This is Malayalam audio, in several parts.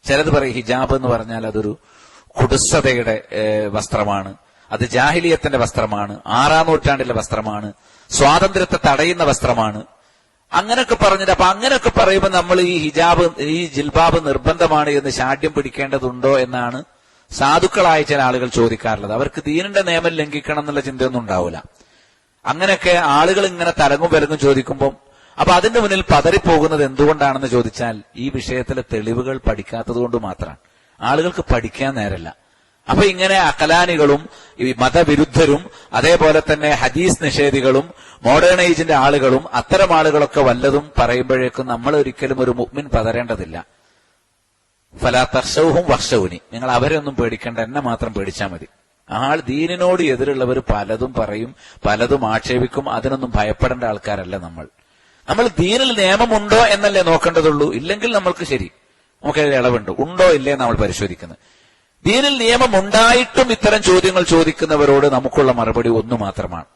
ചിലത് പറയും ഹിജാബ് എന്ന് പറഞ്ഞാൽ അതൊരു കുടുസതയുടെ വസ്ത്രമാണ്, അത് ജാഹിലിയത്തിന്റെ വസ്ത്രമാണ്, 6-ാം നൂറ്റാണ്ടിലെ വസ്ത്രമാണ്, സ്വാതന്ത്ര്യത്തെ തടയുന്ന വസ്ത്രമാണ്, അങ്ങനെയൊക്കെ പറഞ്ഞിട്ട്. അപ്പൊ അങ്ങനെയൊക്കെ പറയുമ്പോൾ നമ്മൾ ഈ ഹിജാബ്, ഈ ജിൽബാബ് നിർബന്ധമാണ് എന്ന് ശാഠ്യം പിടിക്കേണ്ടതുണ്ടോ എന്നാണ് സാധുക്കളായ ചില ആളുകൾ ചോദിക്കാറുള്ളത്. അവർക്ക് ദീനിന്റെ നിയമം ലംഘിക്കണം എന്നുള്ള ചിന്തയൊന്നും ഉണ്ടാവില്ല. അങ്ങനെയൊക്കെ ആളുകൾ ഇങ്ങനെ തലങ്ങും വിലങ്ങും ചോദിക്കുമ്പോൾ അപ്പൊ അതിന്റെ മുന്നിൽ പതറിപ്പോകുന്നത് എന്തുകൊണ്ടാണെന്ന് ചോദിച്ചാൽ ഈ വിഷയത്തിലെ തെളിവുകൾ പഠിക്കാത്തത് കൊണ്ട് മാത്രമാണ്. ആളുകൾക്ക് പഠിക്കാൻ നേരല്ല. അപ്പൊ ഇങ്ങനെ അകലാനികളും ഈ മതവിരുദ്ധരും അതേപോലെ തന്നെ ഹദീസ് നിഷേധികളും മോഡേൺ ഏജിന്റെ ആളുകളും അത്തരം ആളുകളൊക്കെ വല്ലതും പറയുമ്പോഴേക്കും നമ്മൾ ഒരിക്കലും ഒരു മുഅ്മിൻ പതറേണ്ടതില്ല. ഫലാ തഖ്ശൗഹും വഖ്ശൗനി, നിങ്ങൾ അവരെ ഒന്നും പേടിക്കേണ്ട, എന്നെ മാത്രം പേടിച്ചാൽ മതി. ദീനിനോട് എതിരുള്ളവർ പലതും പറയും, പലതും ആക്ഷേപിക്കും. അതിനൊന്നും ഭയപ്പെടേണ്ട ആൾക്കാരല്ല നമ്മൾ. ദീനിൽ നിയമമുണ്ടോ എന്നല്ലേ നോക്കേണ്ടതുള്ളൂ. ഇല്ലെങ്കിൽ നമ്മൾക്ക് ശരി, നമുക്ക് ഇളവുണ്ട്, ഉണ്ടോ ഇല്ലേ നമ്മൾ പരിശോധിക്കുന്നത്. ദീനിൽ നിയമം ഉണ്ടായിട്ടും ഇത്തരം ചോദ്യങ്ങൾ ചോദിക്കുന്നവരോട് നമുക്കുള്ള മറുപടി ഒന്നു മാത്രമാണ്.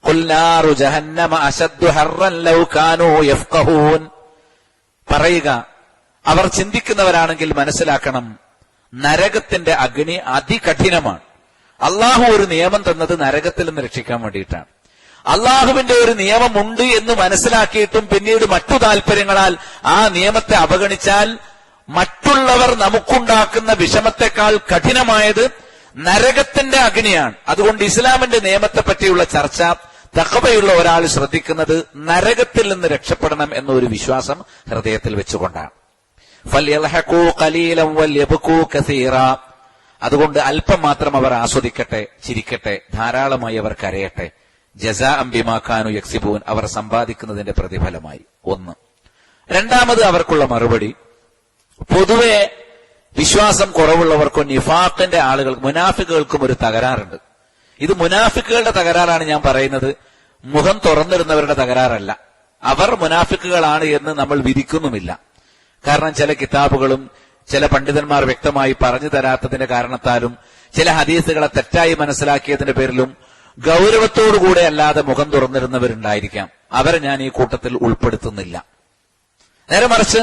ഖുൽ നാറു ജഹന്നമ അശദ്ദു ഹർറൻ ലൗ കാനൂ യഫ്ഖഹൂൻ. പറയുക, അവർ ചിന്തിക്കുന്നവരാണെങ്കിൽ മനസ്സിലാക്കണം, നരകത്തിന്റെ അഗ്നി അതികഠിനമാണ്. അള്ളാഹു ഒരു നിയമം തന്നത് നരകത്തിൽ നിന്ന് രക്ഷിക്കാൻ വേണ്ടിയിട്ടാണ്. അള്ളാഹുവിന്റെ ഒരു നിയമമുണ്ട് എന്ന് മനസ്സിലാക്കിയിട്ടും പിന്നീട് മറ്റു താല്പര്യങ്ങളാൽ ആ നിയമത്തെ അവഗണിച്ചാൽ മറ്റുള്ളവർ നമുക്കുണ്ടാക്കുന്ന വിഷമത്തെക്കാൾ കഠിനമായത് നരകത്തിന്റെ അഗ്നിയാണ്. അതുകൊണ്ട് ഇസ്ലാമിന്റെ നിയമത്തെ പറ്റിയുള്ള ചർച്ച തഖ്വയുള്ള ഒരാൾ ശ്രദ്ധിക്കുന്നത് നരകത്തിൽ നിന്ന് രക്ഷപ്പെടണം എന്നൊരു വിശ്വാസം ഹൃദയത്തിൽ വെച്ചുകൊണ്ടാണ്. ഫൽയൽഹഖൂ ഖലീലൻ വൽയബ്കൂ കസീറാ. അതുകൊണ്ട് അല്പം മാത്രം അവർ ആസ്വദിക്കട്ടെ, ചിരിക്കട്ടെ, ധാരാളമായി അവർ കരയട്ടെ. ജസാഅൻ ബിമാ കാനൂ യക്സിബൂൻ, അവർ സമ്പാദിക്കുന്നതിന്റെ പ്രതിഫലമായി. ഒന്ന്. രണ്ടാമത് അവർക്കുള്ള മറുപടി, പൊതുവെ വിശ്വാസം കുറവുള്ളവർക്കും നിഫാഖിന്റെ ആളുകൾക്ക്, മുനാഫിക്കുകൾക്കും ഒരു തകരാറുണ്ട്. ഇത് മുനാഫിക്കുകളുടെ തകരാറാണ് ഞാൻ പറയുന്നത്, മുഖം തുറന്നിരുന്നവരുടെ തകരാറല്ല. അവർ മുനാഫിക്കുകളാണ് എന്ന് നമ്മൾ വിധിക്കുന്നുമില്ല. കാരണം ചില കിതാബുകളും ചില പണ്ഡിതന്മാർ വ്യക്തമായി പറഞ്ഞു തരാത്തതിന്റെ കാരണത്താലും ചില ഹദീസുകളെ തെറ്റായി മനസ്സിലാക്കിയതിന്റെ പേരിലും ഗൗരവത്തോടുകൂടെ അല്ലാതെ മുഖം തുറന്നിരുന്നവരുണ്ടായിരിക്കാം. അവരെ ഞാൻ ഈ കൂട്ടത്തിൽ ഉൾപ്പെടുത്തുന്നില്ല. നേരെ മറിച്ച്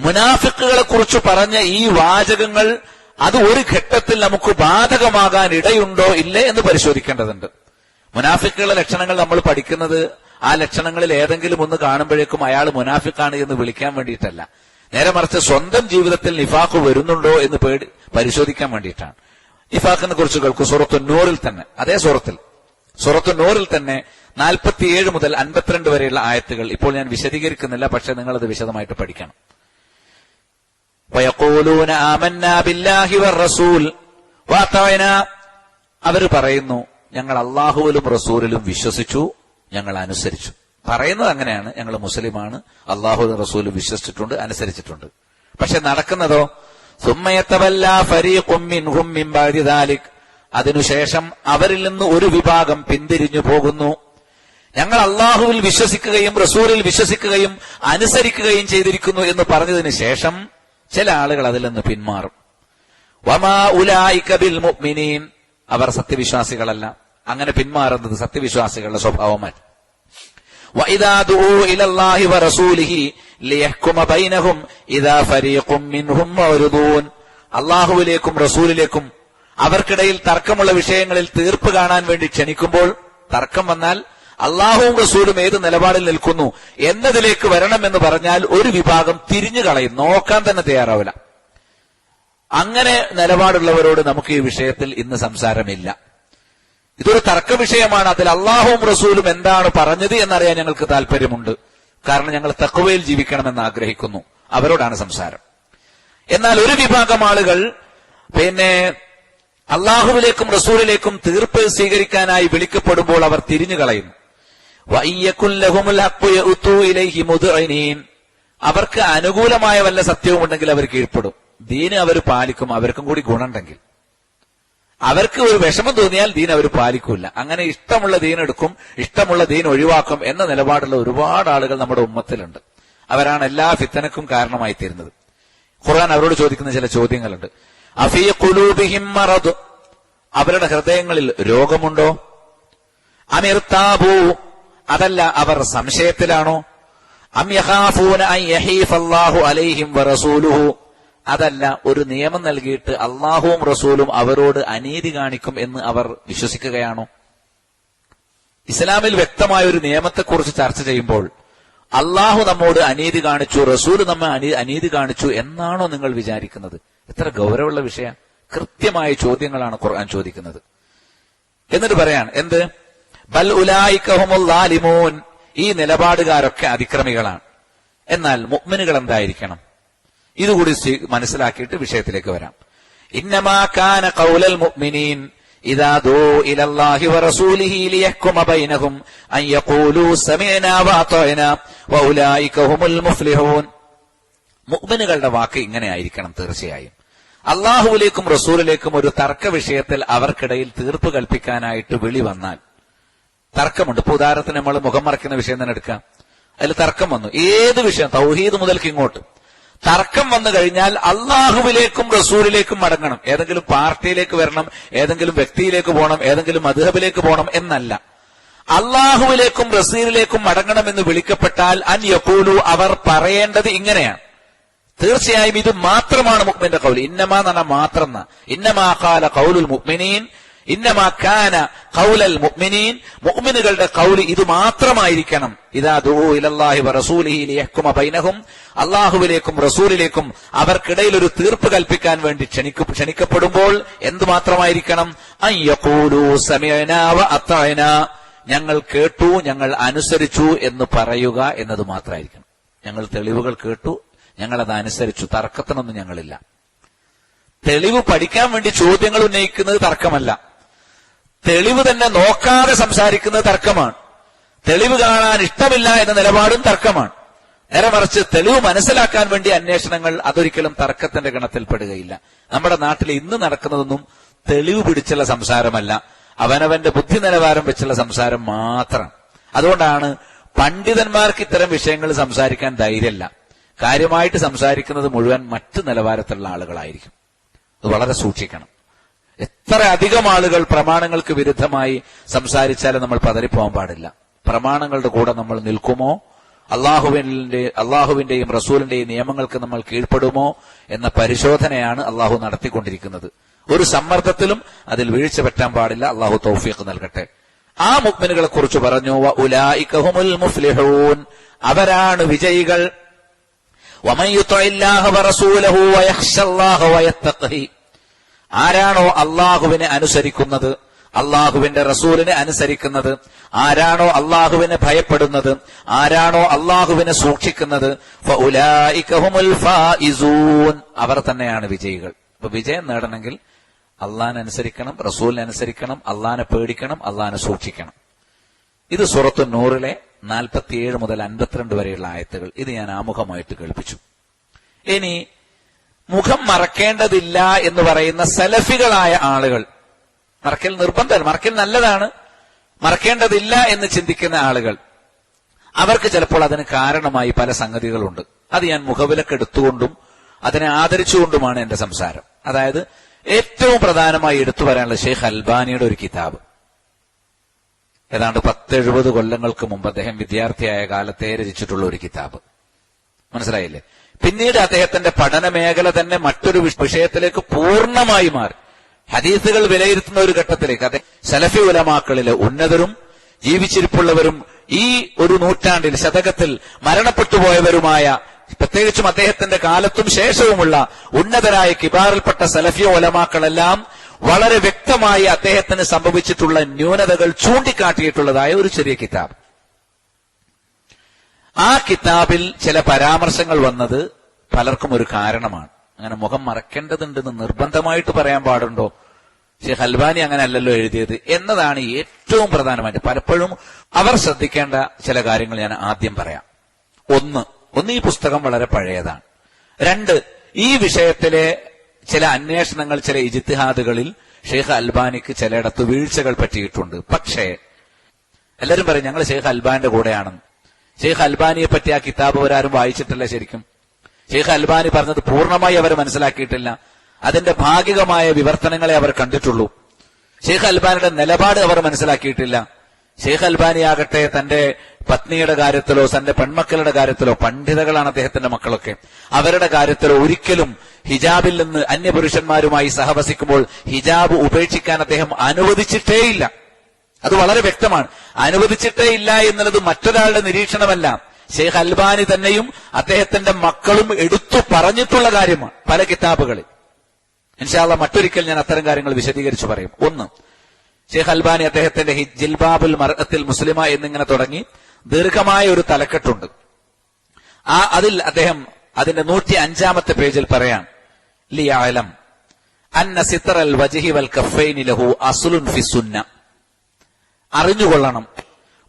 മുനാഫിക്കുകളെ കുറിച്ച് പറഞ്ഞ ഈ വാചകങ്ങൾ അത് ഒരു ഘട്ടത്തിൽ നമുക്ക് ബാധകമാകാൻ ഇടയുണ്ടോ ഇല്ലേ എന്ന് പരിശോധിക്കേണ്ടതുണ്ട്. മുനാഫിക്കുകളുടെ ലക്ഷണങ്ങൾ നമ്മൾ പഠിക്കുന്നത് ആ ലക്ഷണങ്ങളിൽ ഏതെങ്കിലും ഒന്ന് കാണുമ്പോഴേക്കും അയാൾ മുനാഫിക്കാണ് എന്ന് വിളിക്കാൻ വേണ്ടിയിട്ടല്ല. നേരെ മറിച്ച് സ്വന്തം ജീവിതത്തിൽ നിഫാഖ് വരുന്നുണ്ടോ എന്ന് പരിശോധിക്കാൻ വേണ്ടിയിട്ടാണ്. നിഫാഖിനെ കുറിച്ച് കേൾക്കും സൂറത്തു നൂറിൽ തന്നെ, അതേ സൂറത്തു നൂറിൽ തന്നെ 47 മുതൽ 52 വരെയുള്ള ആയത്തുകൾ ഇപ്പോൾ ഞാൻ വിശദീകരിക്കുന്നില്ല, പക്ഷെ നിങ്ങളത് വിശദമായിട്ട് പഠിക്കണം. വയഖൂലൂന ആമന്നാ ബില്ലാഹി വറസൂൽ വഅതഅനാ. അവർ പറയുന്നു, ഞങ്ങൾ അല്ലാഹുവിലും റസൂലിലും വിശ്വസിച്ചു, ഞങ്ങൾ അനുസരിച്ചു. പറയുന്നത് അങ്ങനെയാണ്, ഞങ്ങൾ മുസ്ലിമാണ്, അല്ലാഹുവിലും റസൂലും വിശ്വസിച്ചിട്ടുണ്ട്, അനുസരിച്ചിട്ടുണ്ട്. പക്ഷെ നടക്കുന്നതോ സുമ്മയതവല്ലാ ഫരീഖും മിൻഹും മിൻ ബഅദി ദാലിക്. അതിനുശേഷം അവരിൽ നിന്ന് ഒരു വിഭാഗം പിന്തിരിഞ്ഞു പോകുന്നു. ഞങ്ങൾ അല്ലാഹുവിൽ വിശ്വസിക്കുകയും റസൂലിൽ വിശ്വസിക്കുകയും അനുസരിക്കുകയും ചെയ്തിരിക്കുന്നു എന്ന് പറഞ്ഞതിന് ശേഷം ചില ആളുകൾ അതിൽ നിന്ന് പിന്മാറും. വമാ ഉലൈക ബിൽ മുഅ്മിനീൻ. അവർ സത്യവിശ്വാസികളല്ല. അങ്ങനെ പിന്മാറുന്നത് സത്യവിശ്വാസികളുടെ സ്വഭാവമല്ല. വഇദാ ദുഊ ഇലല്ലാഹി വറസൂലിഹി ലിയഹ്കുമ ബൈനഹും ഇദാ ഫരീഖും മിൻഹും മുഅ്രിദൂൻ. അല്ലാഹുവിലേക്കും റസൂലിലേക്കും അവർക്കിടയിൽ തർക്കമുള്ള വിഷയങ്ങളിൽ തീർപ്പ് കാണാൻ വേണ്ടി ക്ഷണിക്കുമ്പോൾ, തർക്കം വന്നാൽ അല്ലാഹുവും റസൂലും ഏത് നിലപാടിൽ നിൽക്കുന്നു എന്നതിലേക്ക് വരണമെന്ന് പറഞ്ഞാൽ ഒരു വിഭാഗം തിരിഞ്ഞു കളയും, നോക്കാൻ തന്നെ തയ്യാറാവില്ല. അങ്ങനെ നിലപാടുള്ളവരോട് നമുക്ക് ഈ വിഷയത്തിൽ ഇന്ന് സംസാരമില്ല. ഇതൊരു തർക്ക വിഷയമാണ്. അതിൽ അല്ലാഹുവും റസൂലും എന്താണ് പറഞ്ഞത് എന്നറിയാൻ ഞങ്ങൾക്ക് താല്പര്യമുണ്ട്. കാരണം ഞങ്ങൾ തഖ്വയിൽ ജീവിക്കണമെന്ന് ആഗ്രഹിക്കുന്നു. അവരോടാണ് സംസാരം. എന്നാൽ ഒരു വിഭാഗം ആളുകൾ അല്ലാഹുവിലേക്കും റസൂലിലേക്കും തീർപ്പ് സ്വീകരിക്കാനായി വിളിക്കപ്പെടുമ്പോൾ അവർ തിരിഞ്ഞു കളയുന്നു. അവർക്ക് അനുകൂലമായ വല്ല സത്യവും ഉണ്ടെങ്കിൽ അവർ കീഴ്പ്പെടും. ദീന് അവർ പാലിക്കും, അവർക്കും കൂടി ഗുണമുണ്ടെങ്കിൽ. അവർക്ക് ഒരു വിഷമം തോന്നിയാൽ ദീൻ അവർ പാലിക്കൂല. അങ്ങനെ ഇഷ്ടമുള്ള ദീൻ എടുക്കും, ഇഷ്ടമുള്ള ദീൻ ഒഴിവാക്കും എന്ന നിലപാടുള്ള ഒരുപാട് ആളുകൾ നമ്മുടെ ഉമ്മത്തിലുണ്ട്. അവരാണ് എല്ലാ ഫിത്തനക്കും കാരണമായി തീരുന്നത്. ഖുർആൻ അവരോട് ചോദിക്കുന്ന ചില ചോദ്യങ്ങളുണ്ട്. അഫീ ഖുലൂബിഹിം മറദ്. അവരുടെ ഹൃദയങ്ങളിൽ രോഗമുണ്ടോ? അമിർതാബു. അതല്ല, അവർ സംശയത്തിലാണോ? അം യഖാഫൂന അൻ യഹീഫ അല്ലാഹു അലൈഹിം വറസൂലുഹു. അതല്ല, ഒരു നിയമം നൽകിയിട്ട് അള്ളാഹുവും റസൂലും അവരോട് അനീതി കാണിക്കും എന്ന് അവർ വിശ്വസിക്കുകയാണോ? ഇസ്ലാമിൽ വ്യക്തമായ ഒരു നിയമത്തെക്കുറിച്ച് ചർച്ച ചെയ്യുമ്പോൾ അള്ളാഹു നമ്മോട് അനീതി കാണിച്ചു, റസൂൽ നമ്മെ അനീതി കാണിച്ചു എന്നാണോ നിങ്ങൾ വിചാരിക്കുന്നത്? എത്ര ഗൗരവമുള്ള വിഷയം! കൃത്യമായ ചോദ്യങ്ങളാണ് ഖുർആൻ ചോദിക്കുന്നത്. എന്നിട്ട് പറയാൻ എന്ത്? ബൽ ഉലൈക ഹുമുൽ ളാലിമൂൻ, ഈ നിലപാടുകാരൊക്കെ അതിക്രമികളാണ്. എന്നാൽ മുഅ്മിനുകൾ എന്തായിരിക്കണം? ഇതുകൂടി മനസ്സിലാക്കിയിട്ട് വിഷയത്തിലേക്ക് വരാം. ഇന്നമാ കാന ഖൗലൽ മുഅ്മിനീൻ ഇദാ ദൂ ഇലല്ലാഹി വറസൂലിഹി ലിയഹ്കുമ ബൈനഹും അൻ യഖൂലൂ സമീഅനാ വഅതഅനാ വഉലൈക ഹുമുൽ മുഫ്ലിഹൂൻ. മുഅ്മിനുകളുടെ വാക്ക് ഇങ്ങനെ ആയിരിക്കണം. തീർച്ചയായും അള്ളാഹുവിലേക്കും റസൂലിലേക്കും ഒരു തർക്ക വിഷയത്തിൽ അവർക്കിടയിൽ തീർപ്പ് കൽപ്പിക്കാനായിട്ട് വിളി വന്നാൽ, തർക്കമുണ്ട്. ഇപ്പൊ ഉദാഹരണത്തിന് നമ്മൾ മുഖം മറയ്ക്കുന്ന വിഷയം തന്നെ എടുക്കാം. അതിൽ തർക്കം വന്നു. ഏത് വിഷയം, തൗഹീദ് മുതൽക്ക് ഇങ്ങോട്ട് തർക്കം വന്നു കഴിഞ്ഞാൽ അള്ളാഹുവിലേക്കും റസൂലിലേക്കും മടങ്ങണം. ഏതെങ്കിലും പാർട്ടിയിലേക്ക് വരണം, ഏതെങ്കിലും വ്യക്തിയിലേക്ക് പോകണം, ഏതെങ്കിലും മദ്ഹബിലേക്ക് പോകണം എന്നല്ല. അള്ളാഹുവിലേക്കും റസൂലിലേക്കും മടങ്ങണമെന്ന് വിളിക്കപ്പെട്ടാൽ അൻ യഖൂലു, അവർ പറയേണ്ടത് ഇങ്ങനെയാണ്. തീർച്ചയായും ഇത് മാത്രമാണ് മുഅ്മിന്റെ ഖൗൽ. ഇന്നമാ എന്ന് പറഞ്ഞാൽ മാത്രം. ഇന്നമാ ഖാല ഖൗലുൽ മുഅ്മിനീൻ, ഇന്നമാ കാന ഖൗലൽ മുഅ്മിനീൻ, മുഅ്മിനുകളുടെ ഖൗൽ ഇത് മാത്രമായിരിക്കണം. ഇദാ ദൂ ഇലല്ലാഹി വറസൂലിഹി ലിയഹ്കുമ ബൈനഹും, അള്ളാഹുവിലേക്കും റസൂലിലേക്കും അവർക്കിടയിൽ ഒരു തീർപ്പ് കൽപ്പിക്കാൻ വേണ്ടി ക്ഷണിക്കപ്പെടുമ്പോൾ എന്ത് മാത്രമായിരിക്കണം? അൻ യഖൂലൂ സമീഅനാ വഅതഅനാ, ഞങ്ങൾ കേട്ടു, ഞങ്ങൾ അനുസരിച്ചു എന്ന് പറയുക എന്നത് മാത്രമായിരിക്കണം. ഞങ്ങൾ തെളിവുകൾ കേട്ടു, ഞങ്ങളത് അനുസരിച്ചു. തർക്കത്തിനൊന്നും ഞങ്ങളില്ല. തെളിവ് പഠിക്കാൻ വേണ്ടി ചോദ്യങ്ങൾ ഉന്നയിക്കുന്നത് തർക്കമല്ല. തെളിവ് തന്നെ നോക്കാതെ സംസാരിക്കുന്നത് തർക്കമാണ്. തെളിവ് കാണാൻ ഇഷ്ടമില്ല എന്ന നിലപാടും തർക്കമാണ്. നേരെ മറിച്ച് തെളിവ് മനസ്സിലാക്കാൻ വേണ്ടി അന്വേഷണങ്ങൾ, അതൊരിക്കലും തർക്കത്തിന്റെ ഗണത്തിൽപ്പെടുകയില്ല. നമ്മുടെ നാട്ടിൽ ഇന്ന് നടക്കുന്നതൊന്നും തെളിവ് പിടിച്ചുള്ള സംസാരമല്ല, അവനവന്റെ ബുദ്ധി നിലവാരം വെച്ചുള്ള സംസാരം മാത്രം. അതുകൊണ്ടാണ് പണ്ഡിതന്മാർക്ക് ഇത്തരം വിഷയങ്ങൾ സംസാരിക്കാൻ ധൈര്യമല്ല. കാര്യമായിട്ട് സംസാരിക്കുന്നത് മുഴുവൻ മറ്റു നിലവാരത്തിലുള്ള ആളുകളായിരിക്കും. അത് വളരെ സൂക്ഷിക്കണം. എത്ര അധികം ആളുകൾ പ്രമാണങ്ങൾക്ക് വിരുദ്ധമായി സംസാരിച്ചാലും നമ്മൾ പതറിപ്പോകാൻ പാടില്ല. പ്രമാണങ്ങളുടെ കൂടെ നമ്മൾ നിൽക്കുമോ, അള്ളാഹുവിന്റെയും റസൂലിന്റെയും നിയമങ്ങൾക്ക് നമ്മൾ കീഴ്പ്പെടുമോ എന്ന പരിശോധനയാണ് അള്ളാഹു നടത്തിക്കൊണ്ടിരിക്കുന്നത്. ഒരു സമ്മർദ്ദത്തിലും അതിൽ വീഴ്ച പറ്റാൻ പാടില്ല. അള്ളാഹു തൗഫീഖ് നൽകട്ടെ. ആ മുഅ്മിനുകളെ കുറിച്ച് പറഞ്ഞു, വഉലൈക ഹുമുൽ മുഫ്ലിഹൂൻ, അവരാണ് വിജയികൾ. വമൻ യുതിഇല്ലാഹ വറസൂലഹു വയഖ്ശല്ലാഹ വയത്തഖി, ആരാണോ അള്ളാഹുവിനെ അനുസരിക്കുന്നത്, അള്ളാഹുവിന്റെ റസൂലിനെ അനുസരിക്കുന്നത്, ആരാണോ അള്ളാഹുവിനെ ഭയപ്പെടുന്നത്, ആരാണോ അള്ളാഹുവിനെ സൂക്ഷിക്കുന്നത്, ഫഉലൈക ഹുമുൽ ഫായിസൂൻ, അവർ തന്നെയാണ് വിജയികൾ. അപ്പൊ വിജയം നേടണമെങ്കിൽ അള്ളാഹിനെ അനുസരിക്കണം, റസൂലിനെ അനുസരിക്കണം, അള്ളാഹിനെ പേടിക്കണം, അള്ളാഹിനെ സൂക്ഷിക്കണം. ഇത് സൂറത്തു നൂറിലെ 47 മുതൽ 52 വരെയുള്ള ആയത്തുകൾ. ഇത് ഞാൻ ആമുഖമായിട്ട് കേൾപ്പിച്ചു. ഇനി മുഖം മറക്കേണ്ടതില്ല എന്ന് പറയുന്ന സലഫികളായ ആളുകൾ, മറക്കൽ നിർബന്ധമാണ്, മറക്കൽ നല്ലതാണ്, മറക്കേണ്ടതില്ല എന്ന് ചിന്തിക്കുന്ന ആളുകൾ, അവർക്ക് ചിലപ്പോൾ അതിന് കാരണമായി പല സംഗതികളുണ്ട്. അത് ഞാൻ മുഖവിലക്കെടുത്തുകൊണ്ടും അതിനെ ആദരിച്ചുകൊണ്ടുമാണ് എന്റെ സംസാരം. അതായത് ഏറ്റവും പ്രധാനമായി എടുത്തു പറയാനുള്ള ഷെയ്ഖ് അൽബാനിയുടെ ഒരു കിതാബ്, ഏതാണ്ട് 10-70 കൊല്ലങ്ങൾക്ക് മുമ്പ് അദ്ദേഹം വിദ്യാർത്ഥിയായ കാലത്തെ രചിച്ചിട്ടുള്ള ഒരു കിതാബ്. മനസ്സിലായില്ലേ? പിന്നീട് അദ്ദേഹത്തിന്റെ പഠന മേഖല തന്നെ മറ്റൊരു വിഷയത്തിലേക്ക് പൂർണ്ണമായി മാറി. ഹദീസുകൾ വിലയിരുത്തുന്ന ഒരു ഘട്ടത്തിലേക്ക് അദ്ദേഹം സലഫി ഉലമാക്കളിലെ ഉന്നതരും ജീവിച്ചിരിപ്പുള്ളവരും ഈ ഒരു നൂറ്റാണ്ടിൽ ശതകത്തിൽ മരണപ്പെട്ടുപോയവരുമായ, പ്രത്യേകിച്ചും അദ്ദേഹത്തിന്റെ കാലത്തും ശേഷവുമുള്ള ഉന്നതരായ കിബാറിൽപ്പെട്ട സലഫി ഉലമാക്കളെല്ലാം വളരെ വ്യക്തമായി അദ്ദേഹത്തിന് സംഭവിച്ചിട്ടുള്ള ന്യൂനതകൾ ചൂണ്ടിക്കാട്ടിയിട്ടുള്ളതായ ഒരു ചെറിയ കിതാബ്. ആ കിതാബിൽ ചില പരാമർശങ്ങൾ വന്നത് പലർക്കും ഒരു കാരണമാണ്. അങ്ങനെ മുഖം മറക്കേണ്ടതുണ്ടെന്ന് നിർബന്ധമായിട്ട് പറയാൻ പാടുണ്ടോ? ഷെയ്ഖ് അൽബാനി അങ്ങനെ അല്ലല്ലോ എഴുതിയത് എന്നതാണ് ഏറ്റവും പ്രധാനമായിട്ട്. പലപ്പോഴും അവർ ശ്രദ്ധിക്കേണ്ട ചില കാര്യങ്ങൾ ഞാൻ ആദ്യം പറയാം. ഒന്ന്, ഈ പുസ്തകം വളരെ പഴയതാണ്. 2, ഈ വിഷയത്തിലെ ചില അന്വേഷണങ്ങൾ, ചില ഇജ്തിഹാദുകളിൽ ഷെയ്ഖ് അൽബാനിക്ക് ചിലയിടത്ത് വീഴ്ചകൾ പറ്റിയിട്ടുണ്ട്. പക്ഷേ എല്ലാവരും പറയും ഞങ്ങൾ ഷെയ്ഖ് അൽബാനിന്റെ കൂടെയാണെന്ന്. ഷെയ്ഖ് അൽബാനിയെ പറ്റി ആ കിതാബ് അവരാരും വായിച്ചിട്ടില്ല. ശരിക്കും ഷെയ്ഖ് അൽബാനി പറഞ്ഞത് പൂർണ്ണമായി അവർ മനസ്സിലാക്കിയിട്ടില്ല. അതിന്റെ ഭാഗികമായ വിവർത്തനങ്ങളെ അവർ കണ്ടിട്ടുള്ളൂ. ഷെയ്ഖ് അൽബാനിയുടെ നിലപാട് അവർ മനസ്സിലാക്കിയിട്ടില്ല. ഷെയ്ഖ് അൽബാനി ആകട്ടെ തന്റെ പത്നിയുടെ കാര്യത്തിലോ തന്റെ പെൺമക്കളുടെ കാര്യത്തിലോ, പണ്ഡിതകളാണ് അദ്ദേഹത്തിന്റെ മക്കളൊക്കെ, അവരുടെ കാര്യത്തിലോ ഒരിക്കലും ഹിജാബിൽ നിന്ന് അന്യപുരുഷന്മാരുമായി സഹവസിക്കുമ്പോൾ ഹിജാബ് ഉപേക്ഷിക്കാൻ അദ്ദേഹം അനുവദിച്ചിട്ടേയില്ല. അത് വളരെ വ്യക്തമാണ്. അനുവദിച്ചിട്ടേ ഇല്ല എന്നുള്ളത് മറ്റൊരാളുടെ നിരീക്ഷണമല്ല, ഷെയ്ഖ് അൽബാനി തന്നെയും അദ്ദേഹത്തിന്റെ മക്കളും എടുത്തു പറഞ്ഞിട്ടുള്ള കാര്യമാണ് പല കിതാബുകളിൽ. ഇൻഷാ അല്ലാഹ് മറ്റൊരിക്കൽ ഞാൻ അത്തരം കാര്യങ്ങൾ വിശദീകരിച്ചു പറയും. ഒന്ന്, ഷെയ്ഖ് അൽബാനി അദ്ദേഹത്തിന്റെ ജിൽബാബുൽ മർഅത്തിൽ മുസ്ലിമ എന്നിങ്ങനെ തുടങ്ങി ദീർഘമായ ഒരു തലക്കെട്ടുണ്ട്. അതിൽ അദ്ദേഹം അതിന്റെ 105-ാമത്തെ പേജിൽ പറയാം, ലിയഅലം അന്ന സിത്രൽ വജ്ഹി വൽ കഫൈനി ലഹു അസ്ലുൻ ഫി സുന്ന. അറിഞ്ഞുകൊള്ളണം,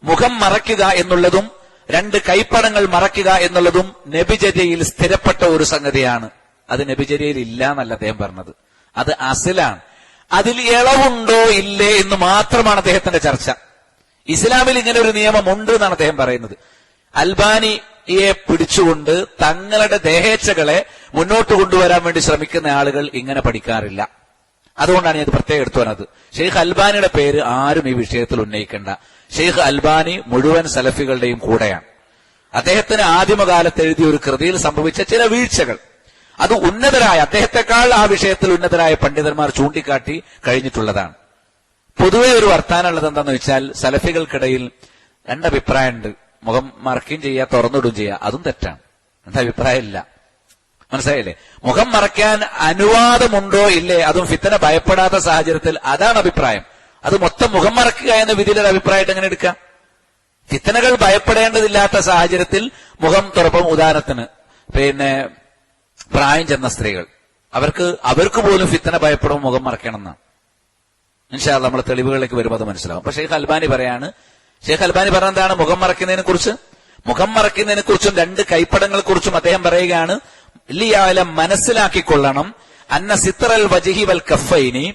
മുഖം മറയ്ക്കുക എന്നുള്ളതും രണ്ട് കൈപ്പടങ്ങൾ മറയ്ക്കുക എന്നുള്ളതും നബിചര്യയിൽ സ്ഥിരപ്പെട്ട ഒരു സംഗതിയാണ്. അത് നബിചര്യയിൽ ഇല്ല എന്നല്ല അദ്ദേഹം പറഞ്ഞത്, അത് അസിലാണ്. അതിൽ ഇളവുണ്ടോ ഇല്ലേ എന്ന് മാത്രമാണ് അദ്ദേഹത്തിന്റെ ചർച്ച. ഇസ്ലാമിൽ ഇങ്ങനെ ഒരു നിയമമുണ്ട് എന്നാണ് അദ്ദേഹം പറയുന്നത്. അൽബാനിയെ പിടിച്ചുകൊണ്ട് തങ്ങളുടെ ദേഹേച്ഛകളെ മുന്നോട്ട് കൊണ്ടുവരാൻ വേണ്ടി ശ്രമിക്കുന്ന ആളുകൾ ഇങ്ങനെ പഠിക്കാറില്ല. അതുകൊണ്ടാണ് ഞാൻ ഇത് പ്രത്യേകം എടുത്തു പറഞ്ഞത്. ഷെയ്ഖ് അൽബാനിയുടെ പേര് ആരും ഈ വിഷയത്തിൽ ഉന്നയിക്കേണ്ട. ഷെയ്ഖ് അൽബാനി മുഴുവൻ സലഫികളുടെയും കൂടെയാണ്. അദ്ദേഹത്തിന് ആദിമകാലത്ത് എഴുതിയ ഒരു കൃതിയിൽ സംഭവിച്ച ചില വീഴ്ചകൾ, അത് ഉന്നതരായ, അദ്ദേഹത്തെക്കാൾ ആ വിഷയത്തിൽ ഉന്നതരായ പണ്ഡിതന്മാർ ചൂണ്ടിക്കാട്ടി കഴിഞ്ഞിട്ടുള്ളതാണ്. പൊതുവെ ഒരു വർത്താനുള്ളത് എന്താണെന്ന് വെച്ചാൽ, സലഫികൾക്കിടയിൽ രണ്ടഭിപ്രായമുണ്ട്. മുഖം മറക്കുകയും ചെയ്യുക, തുറന്നിടുകയും ചെയ്യുക, അതും തെറ്റാണ്. രണ്ടഭിപ്രായമില്ല, മനസ്സിലായില്ലേ? മുഖം മറയ്ക്കാൻ അനുവാദമുണ്ടോ ഇല്ലേ, അതും ഫിത്തന ഭയപ്പെടാത്ത സാഹചര്യത്തിൽ, അതാണ് അഭിപ്രായം. അത് മൊത്തം മുഖം മറക്കുക എന്ന വിധിയിലൊരു അഭിപ്രായമായിട്ട് എങ്ങനെ എടുക്കാം? ഫിത്തനകൾ ഭയപ്പെടേണ്ടതില്ലാത്ത സാഹചര്യത്തിൽ മുഖം തുറപ്പം, ഉദാഹരണത്തിന് പ്രായം ചെന്ന സ്ത്രീകൾ, അവർക്ക് പോലും ഫിത്തന ഭയപ്പെടുമ്പോൾ മുഖം മറക്കണം എന്നാണ്. ഇൻഷാ അല്ലാഹ് നമ്മൾ തെളിവുകളിലേക്ക് വരുമ്പോൾ അത് മനസ്സിലാവും. അപ്പൊ ഷെയ്ഖ് അൽബാനി പറഞ്ഞ എന്താണ് മുഖം മറയ്ക്കുന്നതിനെ കുറിച്ച്? മുഖം മറയ്ക്കുന്നതിനെ കുറിച്ചും രണ്ട് കൈപ്പടങ്ങളെ കുറിച്ചും അദ്ദേഹം പറയുകയാണ്, ലിയഅലം മനസ്സിലാക്കിക്കൊള്ളണം, അന്ന സിത്രൽ വജ്ഹി വൽ കഫൈനി,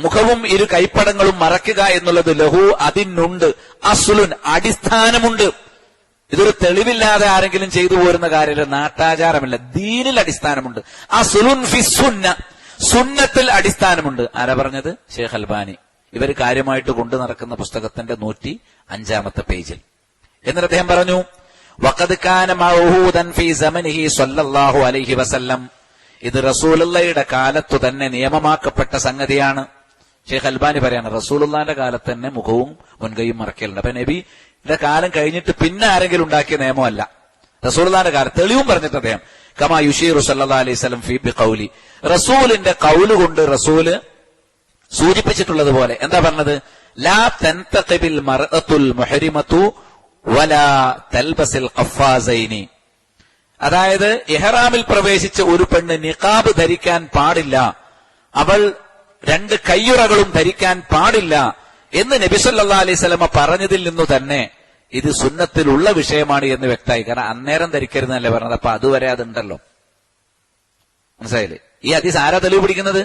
മുഖവും ഇരു കൈപ്പടങ്ങളും മറയ്ക്കുക എന്നുള്ളത് ലഹു അതിനുണ്ട് അസ്ലുൻ അടിസ്ഥാനമുണ്ട്. ഇതൊരു തെളിവില്ലാതെ ആരെങ്കിലും ചെയ്തു പോരുന്ന കാര്യമില്ല, നാട്ടാചാരമല്ല, ദീനിൽ അടിസ്ഥാനമുണ്ട്. അസ്ലുൻ ഫി സുന്ന, സുന്നത്തിൽ അടിസ്ഥാനമുണ്ട്. ആരാ പറഞ്ഞത്? Sheikh Albani. ഇവര് കാര്യമായിട്ട് കൊണ്ടു നടക്കുന്ന പുസ്തകത്തിന്റെ 105-ാമത്തെ പേജിൽ. എന്നിട്ട് അദ്ദേഹം പറഞ്ഞു, വഖദ് കാന മഅഹൂദൻ ഫീ സമനിഹി സ്വല്ലല്ലാഹു അലൈഹി വസല്ലം, ഇത് റസൂലുള്ളാഹിയുടെ കാലത്തു തന്നെ നിയമമാക്കപ്പെട്ട സംഗതിയാണ്. ഷെയ്ഖ് അൽബാനി പറയാണ്, റസൂലുള്ളാഹിന്റെ കാലത്ത് തന്നെ മുഖവും മുൻകൈയും മറക്കലുണ്ട്. അപ്പൊ നബിയുടെ കാലം കഴിഞ്ഞിട്ട് പിന്നെ ആരെങ്കിലും ഉണ്ടാക്കിയ നിയമമല്ല, റസൂലുള്ളാഹിന്റെ കാലം. തെളിവും പറഞ്ഞിട്ട് അദ്ദേഹം, കമാ യുശീറു സല്ലല്ലാഹു അലൈഹി വസല്ലം ഫീ ബിഖൗലി, റസൂലിന്റെ ഖൗല് കൊണ്ട് റസൂല് സൂചിപ്പിച്ചിട്ടുള്ളത് പോലെ. എന്താ പറഞ്ഞത്? ലാ തൻതഖിബിൽ മർഅത്തുൽ മുഹരിമതു വലാ തൽബസിൽ ഖഫാസൈനി, അതായത് ഇഹ്റാമിൽ പ്രവേശിച്ച ഒരു പെണ്ണ് നിഖാബ് ധരിക്കാൻ പാടില്ല, അവൾ രണ്ട് കയ്യുറകളും ധരിക്കാൻ പാടില്ല എന്ന് നബി സല്ലല്ലാഹു അലൈഹി വസല്ലം പറഞ്ഞതിൽ നിന്നു തന്നെ ഇത് സുന്നത്തിലുള്ള വിഷയമാണ് എന്ന് വ്യക്തമായി. കാരണം അന്നേരം ധരിക്കരുതെന്നല്ലേ പറഞ്ഞത്, അപ്പൊ അതുവരെ അതുണ്ടല്ലോ. മനസ്സിലായില്ലേ? ഈ ഹദീസ് ആരാ തെളിവ് പിടിക്കുന്നത്?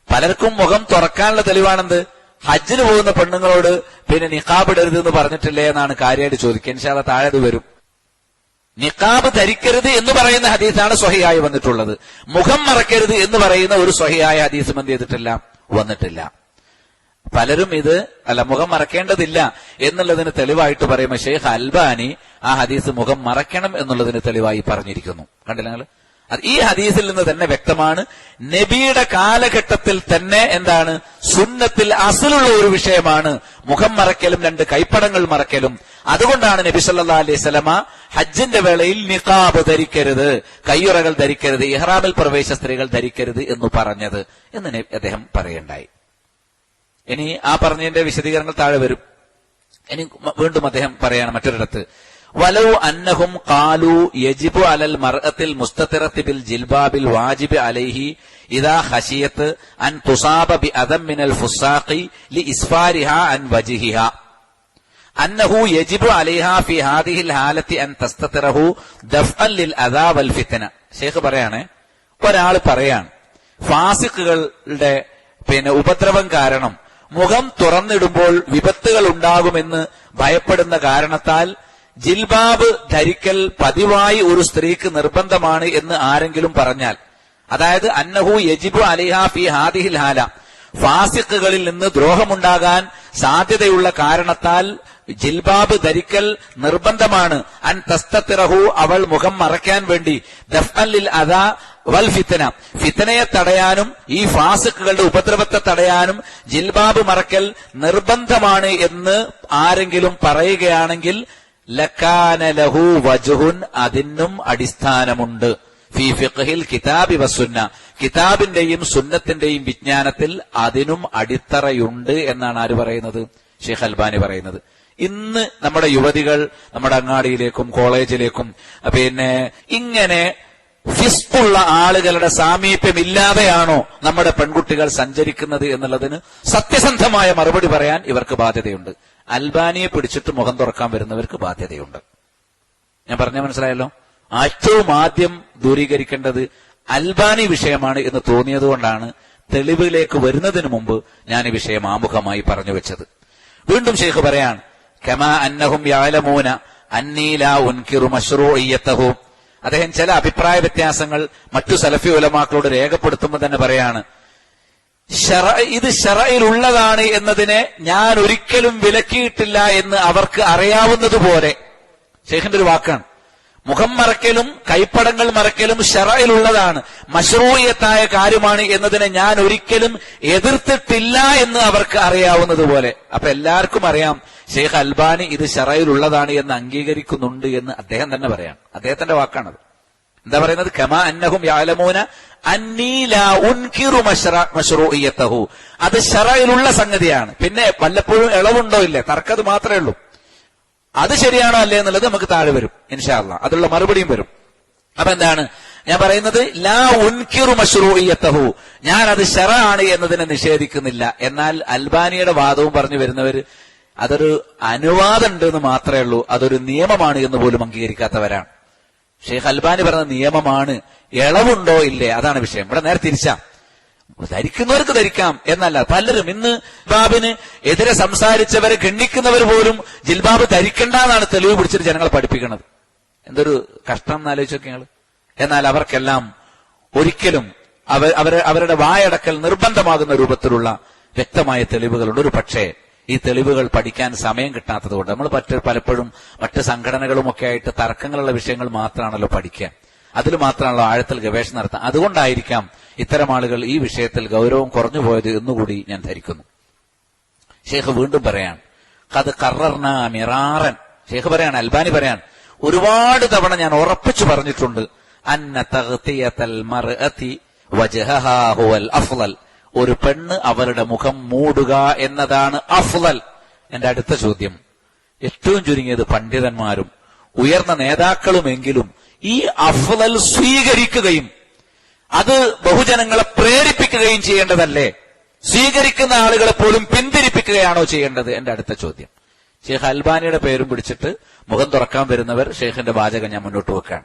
പലർക്കും മുഖം തുറക്കാനുള്ള തെളിവാണെന്ത്? ഹജ്ജിന് പോകുന്ന പെണ്ണുങ്ങളോട് നിഖാബ് ഇടരുത് എന്ന് പറഞ്ഞിട്ടില്ലേ എന്നാണ് കാര്യമായിട്ട് ചോദിക്കുക. ഇൻഷാ അല്ലാഹ് താഴെ അത് വരും. നിഖാബ് ധരിക്കരുത് എന്ന് പറയുന്ന ഹദീസാണ് സ്വഹിയായി വന്നിട്ടുള്ളത്. മുഖം മറക്കരുത് എന്ന് പറയുന്ന ഒരു സ്വഹിയായ ഹദീസും എന്ത് ചെയ്തിട്ടില്ല, വന്നിട്ടില്ല. പലരും ഇത് മുഖം മറക്കേണ്ടതില്ല എന്നുള്ളതിന് തെളിവായിട്ട് പറയുമ്പോൾ ഷെയ്ഖ് അൽബാനി ആ ഹദീസ് മുഖം മറക്കണം എന്നുള്ളതിന് തെളിവായി പറഞ്ഞിരിക്കുന്നു. കണ്ടില്ല നിങ്ങൾ? ഈ ഹദീസിൽ നിന്ന് തന്നെ വ്യക്തമാണ്, നബിയുടെ കാലഘട്ടത്തിൽ തന്നെ എന്താണ് സുന്നത്തിൽ അസ്ലുള്ള ഒരു വിഷയമാണ് മുഖം മറക്കലും രണ്ട് കൈപ്പടങ്ങൾ മറക്കലും. അതുകൊണ്ടാണ് നബി സല്ലല്ലാഹു അലൈഹി വസല്ലമ ഹജ്ജിന്റെ വേളയിൽ നിഖാബ് ധരിക്കരുത്, കയ്യുറകൾ ധരിക്കരുത്, ഇഹ്റാമിൽ പ്രവേശ സ്ത്രീകൾ ധരിക്കരുത് എന്ന് പറഞ്ഞത് എന്ന് അദ്ദേഹം പറയണ്ടായി. ഇനി ആ പറഞ്ഞതിന്റെ വിശദീകരണങ്ങൾ താഴെ വരും. ഇനി വീണ്ടും അദ്ദേഹം പറയാണ് മറ്റൊരിടത്ത്, വലൗ അന്നഹും ഖാലു യജിബു അലൽ മർഅത്തിൽ മുസ്തതിറത്തി ബിൽ ജിൽബാബിൽ വാജിബ് അലൈഹി ഇദാ ഖശിയത് അൻ തുസാബ ബി അദം മിനൽ ഫുസാഖി ലി ഇസ്ഫാരിഹാ അൻ വജ്ഹിഹാ അന്നഹു യജിബു അലൈഹാ ഫി ഹാദിഹിൽ ഹാലത്തി അൻ തസ്തതിറഹു ദഫ്അൻ ലിൽ അദാ വൽ ഫിത്ന. ഷെയ്ഖ് പറയാണ്, ഒരാൾ പറയാണ് ഫാസിഖുകളുടെ ഉപദ്രവം കാരണം മുഖം തുറന്നിടുമ്പോൾ വിപത്തുകൾ ഉണ്ടാകുമെന്ന് ഭയപ്പെടുന്ന കാരണത്താൽ ജിൽബാബ് ധരിക്കൽ പതിവായി ഒരു സ്ത്രീക്ക് നിർബന്ധമാണ് എന്ന് ആരെങ്കിലും പറഞ്ഞാൽ, അതായത് അന്നഹു യജിബു അലൈഹാ ഫി ഹാദിഹിൽ ഹാല, ഫാസിഖുകളിൽ നിന്ന് ദ്രോഹമുണ്ടാകാൻ സാധ്യതയുള്ള കാരണത്താൽ ജിൽബാബ് ധരിക്കൽ നിർബന്ധമാണ്. അൻ തസ്തത്തിറഹു, അവൾ മുഖം മറയ്ക്കാൻ വേണ്ടി, ദഫ്അൻ ലിൽ അദാ വൽ ഫിത്ന, ഫിത്നയെ തടയാനും ഈ ഫാസിക്കുകളുടെ ഉപദ്രവത്തെ തടയാനും ജിൽബാബ് മറക്കൽ നിർബന്ധമാണ് എന്ന് ആരെങ്കിലും പറയുകയാണെങ്കിൽ ലക്കാന ലഹു വജ്ഹുൻ, അതിനും അടിസ്ഥാനമുണ്ട്. ഫീ ഫിഖ്ഹിൽ കിതാബി വസുന്ന, കിതാബിന്റെയും സുന്നത്തിന്റെയും വിജ്ഞാനത്തിൽ അതിനും അടിത്തറയുണ്ട് എന്നാണ് ആര് പറയുന്നത്? ഷെയ്ഖ് അൽബാനി പറയുന്നത്. ഇന്ന് നമ്മുടെ യുവതികൾ നമ്മുടെ അങ്ങാടിയിലേക്കും കോളേജിലേക്കും ഇങ്ങനെ ഫിസ്കുള്ള ആളുകളുടെ സാമീപ്യമില്ലാതെയാണോ നമ്മുടെ പെൺകുട്ടികൾ സഞ്ചരിക്കുന്നത് എന്നുള്ളതിന് സത്യസന്ധമായ മറുപടി പറയാൻ ഇവർക്ക് ബാധ്യതയുണ്ട്. അൽബാനിയെ പിടിച്ചിട്ട് മുഖം തുറക്കാൻ വരുന്നവർക്ക് ബാധ്യതയുണ്ട്. ഞാൻ പറഞ്ഞ മനസ്സിലായല്ലോ. ഏറ്റവും ആദ്യം ദൂരീകരിക്കേണ്ടത് അൽബാനി വിഷയമാണ് എന്ന് തോന്നിയതുകൊണ്ടാണ് തെളിവിലേക്ക് വരുന്നതിന് മുമ്പ് ഞാൻ ഈ വിഷയം ആമുഖമായി പറഞ്ഞു വെച്ചത്. വീണ്ടും ഷെയ്ഖ് പറയാൻ, കമാ അന്നഹും യഅലമൂന അന്നീ ലാ ഉൻകിറു മശ്റൂഇയ്യതഹു. അദ്ദേഹം ചില അഭിപ്രായ വ്യത്യാസങ്ങൾ മറ്റു സലഫി ഉലമാക്കളോട് രേഖപ്പെടുത്തുമ്പോൾ തന്നെ പറയാണ്, ഇത് ശറഇലുള്ളതാണ് എന്നതിനെ ഞാൻ ഒരിക്കലും വിലക്കിയിട്ടില്ല എന്ന് അവർക്ക് അറിയാവുന്നതുപോലെ. ഷെയ്ഖിന്റെ ഒരു വാക്കാണ്. മുഖം മറയ്ക്കലും കൈപ്പടങ്ങൾ മറയ്ക്കലും ശറഇലുള്ളതാണ്, മശ്റൂഇയത്തായ കാര്യമാണ് എന്നതിനെ ഞാൻ ഒരിക്കലും എതിർത്തിട്ടില്ല എന്ന് അവർക്ക് അറിയാവുന്നതുപോലെ. അപ്പൊ എല്ലാവർക്കും അറിയാം ഷെയ്ഖ് അൽബാനി ഇത് ശറഇലുള്ളതാണ് എന്ന് അംഗീകരിക്കുന്നുണ്ട് എന്ന് അദ്ദേഹം തന്നെ പറയാം. അദ്ദേഹത്തിന്റെ വാക്കാണത്. എന്താ പറയുന്നത്? കമാ അന്നഹും യഅലമൂന അന്നീ ലാ ഉൻകിറു മശ്റൂഇയ്യതഹു. അത് ശറഇലുള്ള സംഗതിയാണ്. പിന്നെ വല്ലപ്പോഴും ഇളവുണ്ടോ ഇല്ലേ, തർക്കത് മാത്രമേ ഉള്ളൂ. അത് ശരിയാണോ അല്ലേ എന്നുള്ളത് നമുക്ക് താഴെ വരും ഇൻഷാ അല്ലാഹ്. അതിലുള്ള മറുപടിയും വരും. അപ്പൊ എന്താണ് ഞാൻ പറയുന്നത്? ലാ ഉൻകിറു മശ്റൂഇയ്യതഹു, ഞാൻ അത് ശറഅാണ് എന്നതിനെ നിഷേധിക്കുന്നില്ല. എന്നാൽ അൽബാനിയുടെ വാദവും പറഞ്ഞു വരുന്നവര് അതൊരു അനുവാദം ഉണ്ട് എന്ന് മാത്രമേ ഉള്ളൂ, അതൊരു നിയമമാണ് എന്ന് പോലും അംഗീകരിക്കാത്തവരാണ്. ഷെയ്ഖ് അൽബാനി പറഞ്ഞ നിയമമാണ്, ഇളവുണ്ടോ ഇല്ലേ അതാണ് വിഷയം. ഇവിടെ നേരെ തിരിച്ചാ, ധരിക്കുന്നവർക്ക് ധരിക്കാം എന്നല്ല. പലരും ഇന്ന് ജിൽബാബിന് എതിരെ സംസാരിച്ചവരെ ഗണ്ണിക്കുന്നവർ പോലും ജിൽബാബ് ധരിക്കണ്ടെന്നാണ് തെളിവ് പിടിച്ചിട്ട് ജനങ്ങളെ പഠിപ്പിക്കുന്നത്. എന്തൊരു കഷ്ടം എന്നാലോചിച്ചൊക്കെ ഞങ്ങൾ. എന്നാൽ അവർക്കെല്ലാം ഒരിക്കലും അവരുടെ വായടക്കൽ നിർബന്ധമാകുന്ന രൂപത്തിലുള്ള വ്യക്തമായ തെളിവുകളുണ്ട്. ഒരു പക്ഷേ ഈ തെളിവുകൾ പഠിക്കാൻ സമയം കിട്ടാത്തതുകൊണ്ട് നമ്മൾ പലപ്പോഴും മറ്റ് സംഘടനകളും ഒക്കെ ആയിട്ട് തർക്കങ്ങളുള്ള വിഷയങ്ങൾ മാത്രമാണല്ലോ പഠിക്കുക, അതിൽ മാത്രമാണല്ലോ ആഴത്തിൽ ഗവേഷണം നടത്താം. അതുകൊണ്ടായിരിക്കാം ഇത്തരം ആളുകൾ ഈ വിഷയത്തിൽ ഗൗരവം കുറഞ്ഞു പോയത് എന്നുകൂടി ഞാൻ ധരിക്കുന്നു. ഷെയ്ഖ് വീണ്ടും പറയാൻ, ഖദ് ഖറർനാ മിറാറൻ. ഷെയ്ഖ് പറയാൻ, അൽബാനി പറയാൻ, ഒരുപാട് തവണ ഞാൻ ഉറപ്പിച്ചു പറഞ്ഞിട്ടുണ്ട്, അന്ന തഗ്തിയതൽ മർഅതി വജ്ഹഹാ ഹുവൽ അഫ്ളൽ. ഒരു പെണ്ണ് അവരുടെ മുഖം മൂടുക എന്നതാണ് അഫ്ളൽ. എന്റെ അടുത്ത ചോദ്യം, ഏറ്റവും ചുരുങ്ങിയത് പണ്ഡിതന്മാരും ഉയർന്ന നേതാക്കളുമെങ്കിലും ഈ അഫ്ളൽ സ്വീകരിക്കുകയും അത് ബഹുജനങ്ങളെ പ്രേരിപ്പിക്കുകയും ചെയ്യേണ്ടതല്ലേ? സ്വീകരിക്കുന്ന ആളുകളെ പോലും പിന്തിരിപ്പിക്കുകയാണോ ചെയ്യേണ്ടത്? എന്റെ അടുത്ത ചോദ്യം. ഷെയ്ഖ് അൽബാനിയുടെ പേരും പിടിച്ചിട്ട് മുഖം തുറക്കാൻ വരുന്നവർ ഷെയ്ഖിന്റെ വാചകം ഞാൻ മുന്നോട്ട് വെക്കാൻ.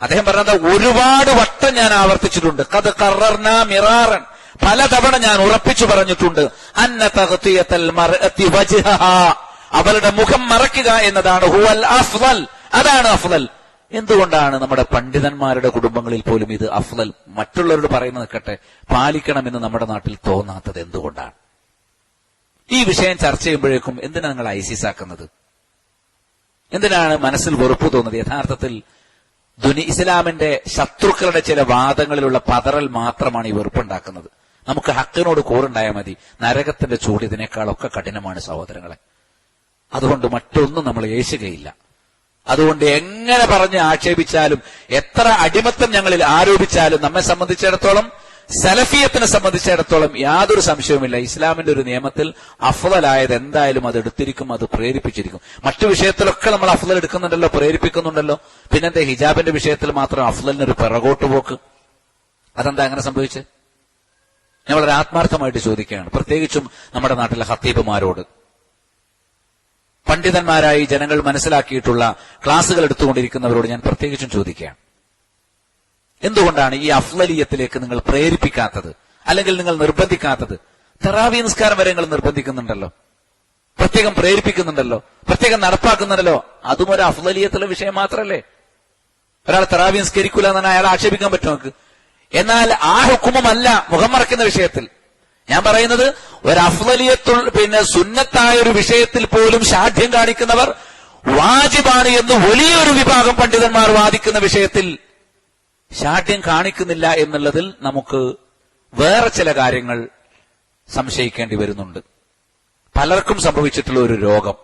അദ്ദേഹം പറഞ്ഞത് ഒരുപാട് വട്ടം ഞാൻ ആവർത്തിച്ചിട്ടുണ്ട്. ഖദ് ഖറർനാ മിറാറൻ, പലതവണ ഞാൻ ഉറപ്പിച്ചു പറഞ്ഞിട്ടുണ്ട്, അന്ന തഗ്തിയതൽ മർഅതി വജ്ഹഹാ, അവളുടെ മുഖം മറയ്ക്കുക എന്നതാണ് ഹുവൽ അഫ്ളൽ, അതാണ് അഫ്ളൽ. എന്തുകൊണ്ടാണ് നമ്മുടെ പണ്ഡിതന്മാരുടെ കുടുംബങ്ങളിൽ പോലും ഇത് അഫ്ളൽ, മറ്റുള്ളവരോട് പറയുന്നത് നിൽക്കട്ടെ, പാലിക്കണമെന്ന് നമ്മുടെ നാട്ടിൽ തോന്നാത്തത് എന്തുകൊണ്ടാണ്? ഈ വിഷയം ചർച്ച ചെയ്യുമ്പോഴേക്കും എന്തിനാണ് നിങ്ങൾ ഐസിസ് ആക്കുന്നത്? എന്തിനാണ് മനസ്സിൽ വെറുപ്പ് തോന്നുന്നത്? യഥാർത്ഥത്തിൽ ഇസ്ലാമിന്റെ ശത്രുക്കളുടെ ചില വാദങ്ങളിലുള്ള പതറൽ മാത്രമാണ് ഈ വെറുപ്പുണ്ടാക്കുന്നത്. നമുക്ക് ഹക്കിനോട് കൂറുണ്ടായാൽ മതി. നരകത്തിന്റെ ചൂട് ഇതിനേക്കാളൊക്കെ കഠിനമാണ് സഹോദരങ്ങളെ. അതുകൊണ്ട് മറ്റൊന്നും നമ്മൾ ഏശുകയില്ല. അതുകൊണ്ട് എങ്ങനെ പറഞ്ഞ് ആക്ഷേപിച്ചാലും എത്ര അടിമത്തം ഞങ്ങളിൽ ആരോപിച്ചാലും നമ്മെ സംബന്ധിച്ചിടത്തോളം, സലഫിയത്തിനെ സംബന്ധിച്ചിടത്തോളം യാതൊരു സംശയവുമില്ല, ഇസ്ലാമിന്റെ ഒരു നിയമത്തിൽ അഫ്ളലായത് എന്തായാലും അത് എടുത്തിരിക്കും, അത് പ്രേരിപ്പിച്ചിരിക്കും. മറ്റു വിഷയത്തിലൊക്കെ നമ്മൾ അഫ്ളൽ എടുക്കുന്നുണ്ടല്ലോ, പ്രേരിപ്പിക്കുന്നുണ്ടല്ലോ. പിന്നെന്താ ഹിജാബിന്റെ വിഷയത്തിൽ മാത്രം അഫ്ളലിനൊരു പിറകോട്ട് പോക്ക്? അതെന്താ അങ്ങനെ സംഭവിച്ചത്? ഞാൻ വളരെ ആത്മാർത്ഥമായിട്ട് ചോദിക്കുകയാണ്, പ്രത്യേകിച്ചും നമ്മുടെ നാട്ടിലെ ഖത്തീബുമാരോട്, പണ്ഡിതന്മാരായി ജനങ്ങൾ മനസ്സിലാക്കിയിട്ടുള്ള ക്ലാസുകൾ എടുത്തുകൊണ്ടിരിക്കുന്നവരോട് ഞാൻ പ്രത്യേകിച്ചും ചോദിക്കുകയാണ്, എന്തുകൊണ്ടാണ് ഈ അഫ്ളലിയത്തിലേക്ക് നിങ്ങൾ പ്രേരിപ്പിക്കാത്തത്, അല്ലെങ്കിൽ നിങ്ങൾ നിർബന്ധിക്കാത്തത്? തറാവി നിസ്കാരം വരെ നിങ്ങൾ നിർബന്ധിക്കുന്നുണ്ടല്ലോ, പ്രത്യേകം പ്രേരിപ്പിക്കുന്നുണ്ടല്ലോ, പ്രത്യേകം നടപ്പാക്കുന്നുണ്ടല്ലോ. അതും ഒരു അഫ്ളലിയത്തുള്ള വിഷയം മാത്രമല്ലേ? ഒരാൾ തറാവി നിസ്കരിക്കൂല എന്ന് പറഞ്ഞാൽ അയാൾ ആക്ഷേപിക്കാൻ പറ്റും നമുക്ക്. എന്നാൽ ആ ഹുക്കുമല്ല മുഖം മറക്കുന്ന വിഷയത്തിൽ. ഞാൻ പറയുന്നത് ഒരു അഫ്ളലിയത്തുൾ സുന്നത്തായ ഒരു വിഷയത്തിൽ പോലും ശാഠ്യം കാണിക്കുന്നവർ വാജിബാണ് എന്ന് വലിയൊരു വിഭാഗം പണ്ഡിതന്മാർ വാദിക്കുന്ന വിഷയത്തിൽ ശാഠ്യം കാണിക്കുന്നില്ല എന്നുള്ളതിൽ നമുക്ക് വേറെ ചില കാര്യങ്ങൾ സംശയിക്കേണ്ടി വരുന്നുണ്ട്. പലർക്കും സംഭവിച്ചിട്ടുള്ള ഒരു രോഗം,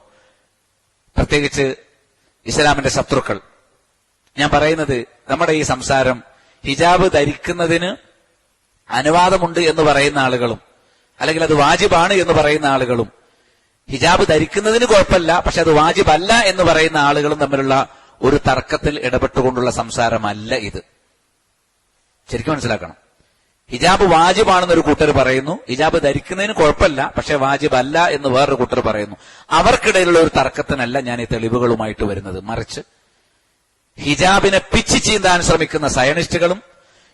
പ്രത്യേകിച്ച് ഇസ്ലാമിന്റെ ശത്രുക്കൾ. ഞാൻ പറയുന്നത് നമ്മുടെ ഈ സംസാരം ഹിജാബ് ധരിക്കുന്നതിന് അനുവാദമുണ്ട് എന്ന് പറയുന്ന ആളുകളും അല്ലെങ്കിൽ അത് വാജിബാണ് എന്ന് പറയുന്ന ആളുകളും ഹിജാബ് ധരിക്കുന്നതിന് കുഴപ്പമില്ല പക്ഷെ അത് വാജിബല്ല എന്ന് പറയുന്ന ആളുകളും തമ്മിലുള്ള ഒരു തർക്കത്തിൽ ഇടപെട്ടുകൊണ്ടുള്ള സംസാരമല്ല ഇത്. ശരിക്കും മനസ്സിലാക്കണം. ഹിജാബ് വാജിബാണെന്നൊരു കൂട്ടർ പറയുന്നു, ഹിജാബ് ധരിക്കുന്നതിന് കുഴപ്പമില്ല പക്ഷെ വാജിബല്ല എന്ന് വേറൊരു കൂട്ടർ പറയുന്നു. അവർക്കിടയിലുള്ള ഒരു തർക്കത്തിനല്ല ഞാൻ ഈ തെളിവുകളുമായിട്ട് വരുന്നത്. മറിച്ച് ഹിജാബിനെ പിച്ച് ചീന്താൻ ശ്രമിക്കുന്ന സയനിസ്റ്റുകളും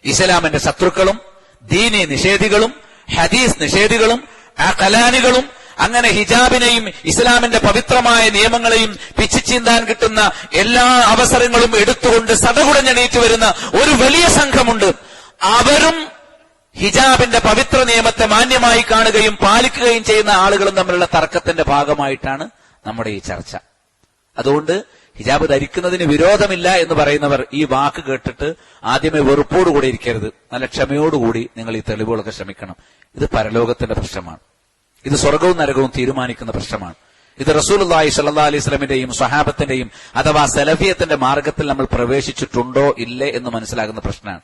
ഇസ്ലാമിന്റെ ശത്രുക്കളും ദീനി നിഷേധികളും ഹദീസ് നിഷേധികളും അഖലാനികളും അങ്ങനെ ഹിജാബിനെയും ഇസ്ലാമിന്റെ പവിത്രമായ നിയമങ്ങളെയും പിച്ച് ചീന്താൻ കിട്ടുന്ന എല്ലാ അവസരങ്ങളും എടുത്തുകൊണ്ട് സടകുടഞ്ഞെണീറ്റ് വരുന്ന ഒരു വലിയ സംഘമുണ്ട്. അവരും ഹിജാബിന്റെ പവിത്ര നിയമത്തെ മാന്യമായി കാണുകയും പാലിക്കുകയും ചെയ്യുന്ന ആളുകളും തമ്മിലുള്ള തർക്കത്തിന്റെ ഭാഗമായിട്ടാണ് നമ്മുടെ ഈ ചർച്ച. അതുകൊണ്ട് ഹിജാബ് ധരിക്കുന്നതിന് വിരോധമില്ല എന്ന് പറയുന്നവർ ഈ വാക്ക് കേട്ടിട്ട് ആദ്യമേ വെറുപ്പോടുകൂടി ഇരിക്കരുത്. നല്ല ക്ഷമയോടുകൂടി നിങ്ങൾ ഈ തെളിവുകളൊക്കെ ശ്രമിക്കണം. ഇത് പരലോകത്തിന്റെ പ്രശ്നമാണ്. ഇത് സ്വർഗവും നരകവും തീരുമാനിക്കുന്ന പ്രശ്നമാണ്. ഇത് റസൂലുള്ളാഹി സ്വല്ലല്ലാഹു അലൈഹി വസല്ലമിന്റെയും സ്വഹാബത്തിന്റെയും അഥവാ സലഫിയത്തിന്റെ മാർഗത്തിൽ നമ്മൾ പ്രവേശിച്ചിട്ടുണ്ടോ ഇല്ലേ എന്ന് മനസ്സിലാകുന്ന പ്രശ്നമാണ്.